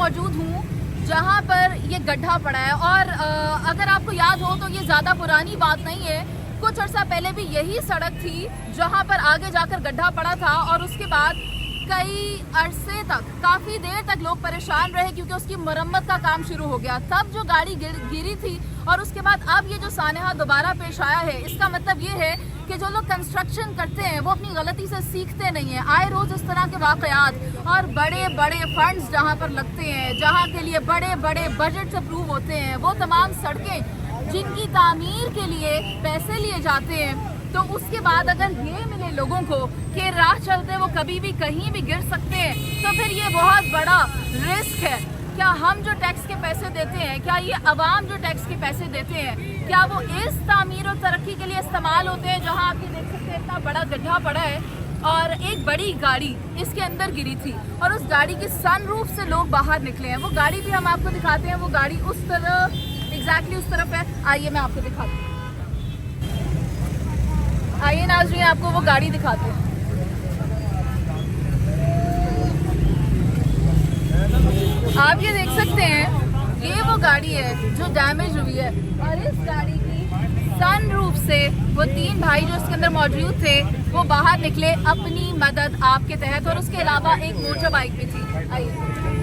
मौजूद हूँ जहाँ पर ये गड्ढा पड़ा है और अगर आपको याद हो तो ये ज़्यादा पुरानी बात नहीं है। कुछ अर्सा पहले भी यही सड़क थी जहाँ पर आगे जाकर गड्ढा पड़ा था और उसके बाद कई अरसे तक काफ़ी देर तक लोग परेशान रहे क्योंकि उसकी मरम्मत का काम शुरू हो गया। तब जो गाड़ी गिरी थी और उसके बाद अब ये जो सानेहा दोबारा पेश आया है, इसका मतलब ये है कि जो लोग कंस्ट्रक्शन करते हैं वो अपनी गलती से सीखते नहीं हैं। आए रोज़ इस तरह के वाक़यात और बड़े बड़े फंड्स जहाँ पर लगते हैं, जहाँ के लिए बड़े बड़े बजट्स अप्रूव होते हैं, वो तमाम सड़कें जिनकी तामीर के लिए पैसे लिए जाते हैं, तो उसके बाद अगर ये मिले लोगों को कि राह चलते वो कभी भी कहीं भी गिर सकते हैं, तो फिर ये बहुत बड़ा रिस्क है। क्या हम जो टैक्स के पैसे देते हैं, क्या ये अवाम जो टैक्स के पैसे देते हैं, क्या वो इस तामीर और तरक्की के लिए इस्तेमाल होते हैं? जहाँ आप ये देख सकते हैं इतना बड़ा गड्ढा पड़ा है और एक बड़ी गाड़ी इसके अंदर गिरी थी और उस गाड़ी के सनरूफ से लोग बाहर निकले हैं। वो गाड़ी भी हम आपको दिखाते हैं, वो गाड़ी उस तरफ एग्जैक्टली उस तरफ है। आइए मैं आपको दिखाती हूँ। आइए नाज़रीन, आपको वो गाड़ी दिखाते हैं। आप ये देख सकते हैं, ये वो गाड़ी है जो डैमेज हुई है और इस गाड़ी की सनरूफ से वो 3 भाई जो इसके अंदर मौजूद थे वो बाहर निकले अपनी मदद आपके तहत, और उसके अलावा एक मोटर बाइक भी थी। आइए।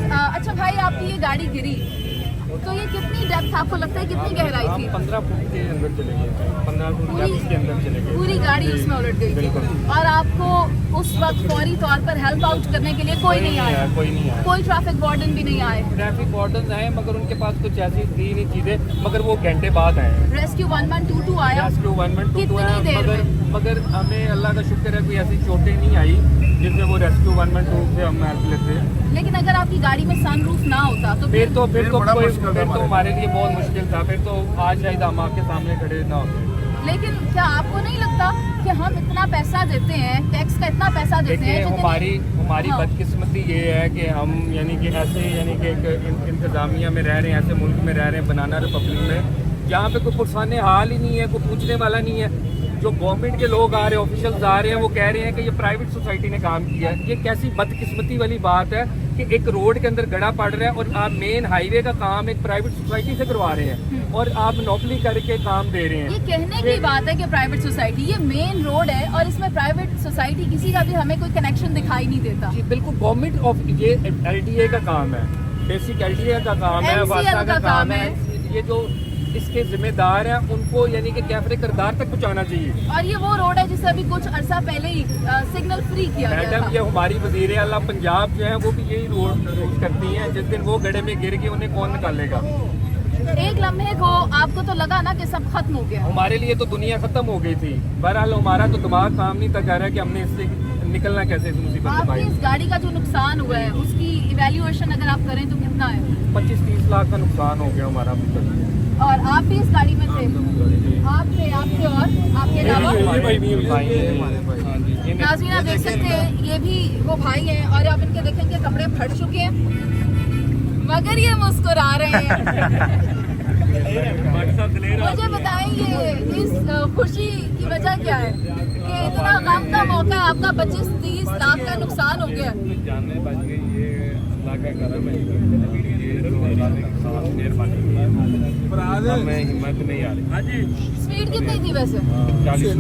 अच्छा भाई, आपकी ये गाड़ी गिरी तो ये कितनी डेप्थ आपको लगता है, कितनी गहराई थी? 15 फुट के अंदर चले गए, 15 फुट के अंदर चले गए। पूरी गाड़ी उसमें उलट गई थी और आपको उस वक्त फौरी तौर पर हेल्प आउट करने के लिए कोई नहीं आया? कोई ट्रैफिक वार्डन भी नहीं आए? ट्रैफिक वार्डन आए मगर उनके पास कुछ ऐसी थी नहीं चीजें, मगर वो घंटे बाद आए। रेस्क्यू 1122 आया? रेस्क्यू 1122 आया, देर में? मगर हमें अल्लाह का शुक्र है कोई ऐसी चोटें नहीं आई जिससे वो रेस्क्यू 112 से हम हेल्प लेते हैं। लेकिन अगर आपकी गाड़ी में सनरूफ ना होता तो फिर तो हमारे लिए बहुत मुश्किल था। फिर तो आज शायद हम आपके सामने खड़े ना होते। लेकिन क्या आपको नहीं लगता कि हम इतना पैसा देते हैं, टैक्स का इतना पैसा देते हैं? हमारी बदकिस्मती ये है कि हम यानी कि ऐसे यानी कि एक इंतज़ामिया में रह रहे हैं, ऐसे मुल्क में रह रहे हैं, बनाना रिपब्लिक में, जहाँ पे कोई पुरसाने हाल ही नहीं है, कोई पूछने वाला नहीं है। जो गवर्नमेंट के लोग आ रहे हैं, ऑफिशियल्स आ रहे हैं, वो कह रहे हैं कि ये प्राइवेट सोसाइटी ने काम किया है। ये कैसी बदकिस्मती वाली बात है कि एक रोड के अंदर गड्ढा पड़ रहा है और आप मेन हाईवे का काम एक प्राइवेट सोसाइटी से करवा रहे हैं और आप नौकरी करके काम दे रहे हैं। ये कहने की बात है कि प्राइवेट सोसाइटी, ये मेन रोड है और इसमें प्राइवेट सोसाइटी किसी का भी हमें कोई कनेक्शन दिखाई नहीं देता। जी बिल्कुल, गवर्नमेंट ऑफ ये LTA का काम है, बेसिक LTA का काम है, वासा का काम है। ये जो इसके जिम्मेदार हैं उनको यानी कि कैफरे किरदार तक पहुंचाना चाहिए। और ये वो रोड है जिसे अभी कुछ अर्सा पहले ही सिग्नल फ्री किया गया था। मैडम, ये हमारी वज़ीर आला पंजाब जो है वो भी यही रोड यूज करती हैं। जिस दिन वो गड्ढे में गिर के उन्हें कौन निकालेगा? एक लम्हे को आपको तो लगा ना कि सब खत्म हो गया? हमारे लिए तो दुनिया खत्म हो गई थी। बहरहाल हमारा तो दिमाग काम नहीं था कर रहा है कि हमने इससे निकलना कैसे इस मुसीबत से। आपकी इस गाड़ी का जो नुकसान हुआ है उसकी इवैल्यूएशन अगर आप करें तो कितना है? 25-30 लाख का नुकसान हो गया हमारा अभी तक। और आप भी इस गाड़ी में थे? आपके और आपके अलावा? नाज़रीन, आप देख सकते हैं ये भी वो भाई हैं और आप इनके देखेंगे कपड़े फट चुके हैं मगर ये मुस्कुरा रहे हैं। मुझे बताएंगे इस खुशी की वजह क्या है कि इतना गम का मौका, आपका 25-30 लाख का नुकसान हो गया? जाने बच गई, ये अल्लाह का करम है। हमें हिम्मत नहीं आ रही। स्पीड कितनी थी वैसे? 40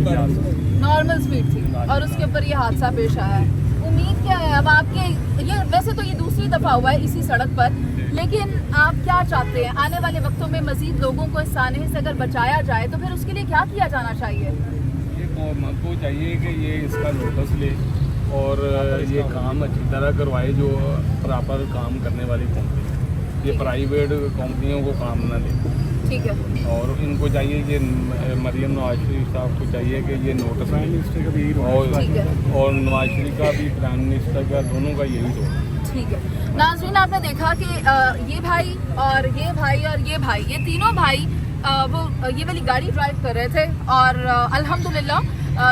नॉर्मल स्पीड थी और उसके ऊपर ये हादसा पेश आया है। उम्मीद क्या है अब आपके, ये वैसे तो ये दूसरी दफ़ा हुआ है इसी सड़क पर, लेकिन आप क्या चाहते हैं आने वाले वक्तों में मजीद लोगों को इस सानहे से अगर बचाया जाए तो फिर उसके लिए क्या किया जाना चाहिए? ये गवर्नमेंट को चाहिए कि ये इसका नोटिस ले और ये काम अच्छी तरह करवाए, जो प्रॉपर काम करने वाली कंपनी, ये प्राइवेट कंपनियों को काम ना दे। ठीक है। और इनको चाहिए कि मरियम नवाज शरीफ साहब को चाहिए कि ये नोटिस और नवाज शरीफ का भी, प्राइम मिनिस्टर का, दोनों का यही रोल। ठीक है नाज़रीन, आपने देखा कि ये भाई और ये भाई और ये भाई, ये तीनों भाई वो ये वाली गाड़ी ड्राइव कर रहे थे और अल्हम्दुलिल्लाह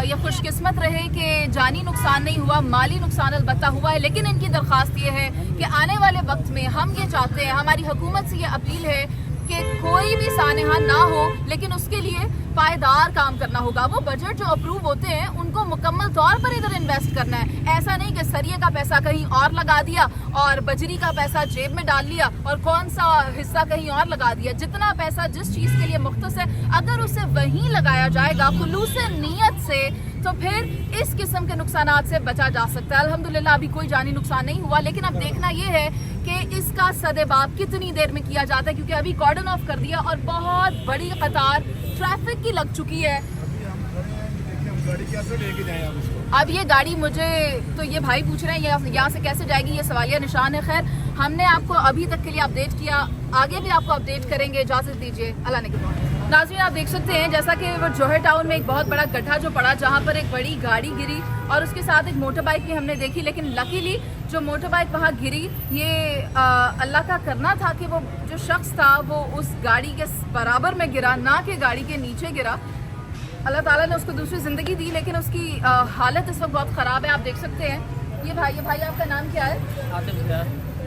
ये खुशकिस्मत रहे कि जानी नुकसान नहीं हुआ, माली नुकसान अलबत्ता हुआ है। लेकिन इनकी दरख्वास्त ये है कि आने वाले वक्त में हम ये चाहते हैं, हमारी हुकूमत से ये अपील है कि कोई भी सानेहा ना हो, लेकिन उसके लिए पायदार काम करना होगा। वो बजट जो अप्रूव होते हैं उनको मुकम्मल तौर पर इधर इन्वेस्ट करना है। ऐसा नहीं कि सरिये का पैसा कहीं और लगा दिया और बजरी का पैसा जेब में डाल लिया और कौन सा हिस्सा कहीं और लगा दिया। जितना पैसा जिस चीज़ के लिए मुख्तस है अगर उसे वहीं लगाया जाएगा खुलूस नीयत से, तो फिर इस किस्म के नुकसानात से बचा जा सकता है। अल्हम्दुलिल्लाह अभी कोई जानी नुकसान नहीं हुआ, लेकिन अब देखना ये है कि इसका सदेबाब कितनी देर में किया जाता है, क्योंकि अभी कॉर्डन ऑफ कर दिया और बहुत बड़ी कतार ट्रैफिक की लग चुकी है। अब ये गाड़ी मुझे तो ये भाई पूछ रहे हैं यहाँ से कैसे जाएगी, ये सवालिया निशान है। खैर हमने आपको अभी तक के लिए अपडेट किया, आगे भी आपको अपडेट करेंगे। इजाज़त दीजिए, अल्लाह ने के। नाज़रीन आप देख सकते हैं जैसा कि वो जोहर टाउन में एक बहुत बड़ा गड्ढा जो पड़ा, जहाँ पर एक बड़ी गाड़ी गिरी और उसके साथ एक मोटर बाइक भी हमने देखी, लेकिन लकीली जो मोटर बाइक वहाँ गिरी ये अल्लाह का करना था कि वो जो शख्स था वो उस गाड़ी के बराबर में गिरा, ना कि गाड़ी के नीचे गिरा। अल्लाह ताला ने उसको दूसरी ज़िंदगी दी, लेकिन उसकी हालत इस वक्त बहुत ख़राब है। आप देख सकते हैं ये भाई आपका नाम क्या है?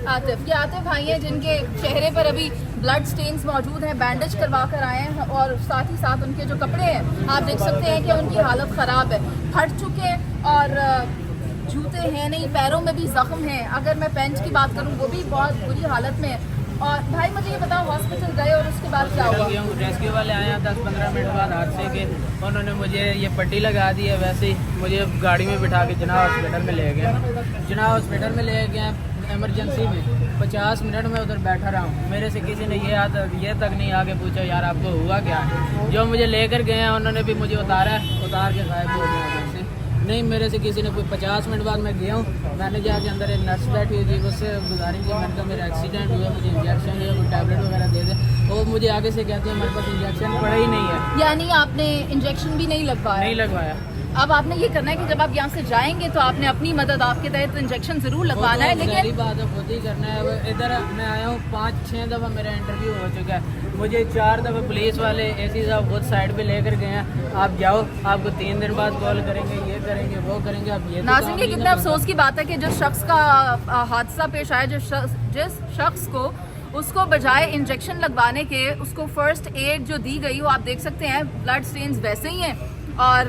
आतिफ। ये आतिफ भाई हैं जिनके चेहरे पर अभी ब्लड स्टेन्स मौजूद हैं, बैंडेज करवा कर आए हैं और साथ ही साथ उनके जो कपड़े हैं आप देख सकते हैं कि उनकी हालत ख़राब है, फट चुके हैं और जूते हैं नहीं, पैरों में भी ज़ख्म हैं। अगर मैं पेंच की बात करूँ वो भी बहुत बुरी हालत में है। और भाई मुझे ये बताओ हॉस्पिटल गए और उसके बाद क्या हुआ? रेस्क्यू वाले आए हैं 10-15 मिनट बाद हादसे के, उन्होंने मुझे ये पट्टी लगा दी है, वैसे ही मुझे गाड़ी में बिठा के जना हॉस्पिटल में ले गए। जना हॉस्पिटल में ले गए एमरजेंसी में 50 मिनट में उधर बैठा रहा हूँ। मेरे से किसी ने ये तक नहीं आके पूछा यार आपको हुआ क्या है। जो मुझे लेकर गए हैं उन्होंने भी मुझे उतार के गायब हो गया जैसे नहीं। मेरे से किसी ने कोई 50 मिनट बाद मैं गया हूँ, मैंने जाके अंदर एक नर्स बैठी हुई थी, उससे गुजारिश की मैंने कहा मेरा एक्सीडेंट हुआ, मुझे इंजेक्शन या कोई टैबलेट वगैरह दे दे। और मुझे आगे से कहते हैं हमारे पास इंजेक्शन पड़ा ही नहीं है। यानी आपने इंजेक्शन भी नहीं लगवाया? नहीं लगवाया। अब आपने ये करना है कि जब आप यहाँ से जाएंगे तो आपने अपनी मदद आपके तहत इंजेक्शन जरूर लगवाना है, लेकिन बात है खुद ही करना है। इधर मैं आया हूँ 5-6 दफ़ा मेरा इंटरव्यू हो चुका है, मुझे 4 दफ़ा पुलिस वाले एसी साहब खुद साइड पे लेकर गए हैं, आप जाओ आपको 3 दिन बाद कॉल करेंगे, ये करेंगे वो करेंगे। आप ये नाज़रीन ये कितना अफसोस की बात है कि जिस शख्स का हादसा पेश आया, जिस शख्स को उसको बजाय इंजेक्शन लगवाने के उसको फर्स्ट एड जो दी गई वो आप देख सकते हैं ब्लड स्टेन्स वैसे ही हैं और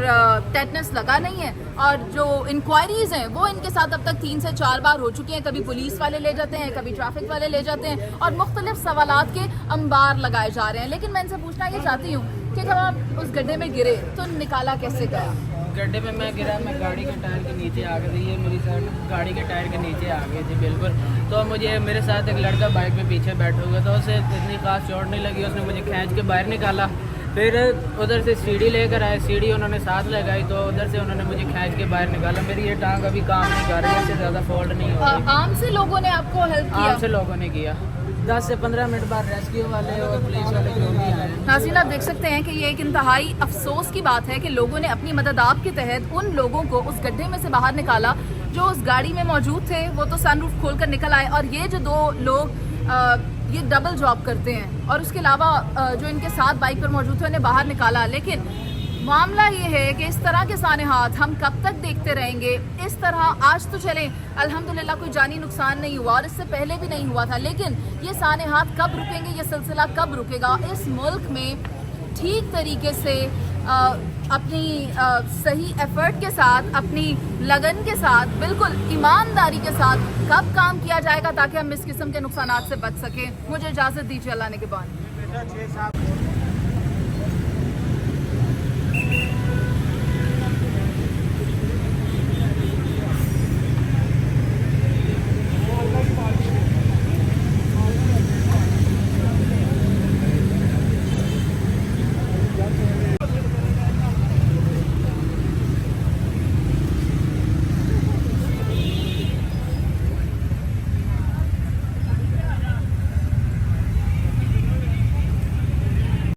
टेटनस लगा नहीं है। और जो इंक्वायरीज हैं वो इनके साथ अब तक 3 से 4 बार हो चुकी हैं। कभी पुलिस वाले ले जाते हैं, कभी ट्रैफिक वाले ले जाते हैं और मुख्तलिफ सवालात के अंबार लगाए जा रहे हैं। लेकिन मैं इनसे पूछना ये चाहती हूँ कि जब आप उस गड्ढे में गिरे तो निकाला कैसे गया? गड्ढे में मैं गिरा, मैं गाड़ी के टायर के नीचे आ गई, ये मेरी साइड गाड़ी के टायर के नीचे आ गई थी बिल्कुल। तो मुझे मेरे साथ एक लड़का बाइक पे पीछे बैठा हुआ था, उसे इतनी खास चोट नहीं लगी, उसने मुझे खींच के बाहर निकाला। फिर उधर से सीढ़ी लेकर आए, सीढ़ी उन्होंने साथ लगाई तो उधर से उन्होंने मुझे खींच के बाहर निकाला। मेरी ये टांग अभी काम नहीं कर रही है, इससे ज़्यादा फॉल्ट नहीं हो रही। आम से लोगों ने आपको हेल्प किया? आम से लोगों ने किया। 10 से 15 मिनट बाद रेस्क्यू वाले और पुलिस वाले जो भी आए। नाज़रीन आप देख सकते हैं कि ये एक इंतहाई अफसोस की बात है कि लोगों ने अपनी मदद आप के तहत उन लोगों को उस गड्ढे में से बाहर निकाला जो उस गाड़ी में मौजूद थे। वो तो सनरूफ खोल कर निकल आए और ये जो 2 लोग ये डबल जॉब करते हैं और उसके अलावा जो इनके साथ बाइक पर मौजूद थे उन्हें बाहर निकाला। लेकिन मामला ये है कि इस तरह के सानेहात हम कब तक देखते रहेंगे? इस तरह आज तो चले अल्हम्दुलिल्लाह कोई जानी नुकसान नहीं हुआ और इससे पहले भी नहीं हुआ था, लेकिन ये सानेहात कब रुकेंगे, ये सिलसिला कब रुकेगा? इस मुल्क में ठीक तरीके से अपनी सही एफर्ट के साथ, अपनी लगन के साथ, बिल्कुल ईमानदारी के साथ कब काम किया जाएगा ताकि हम इस किस्म के नुकसानात से बच सकें? मुझे इजाज़त दीजिए, अल्लाह ने के बाद।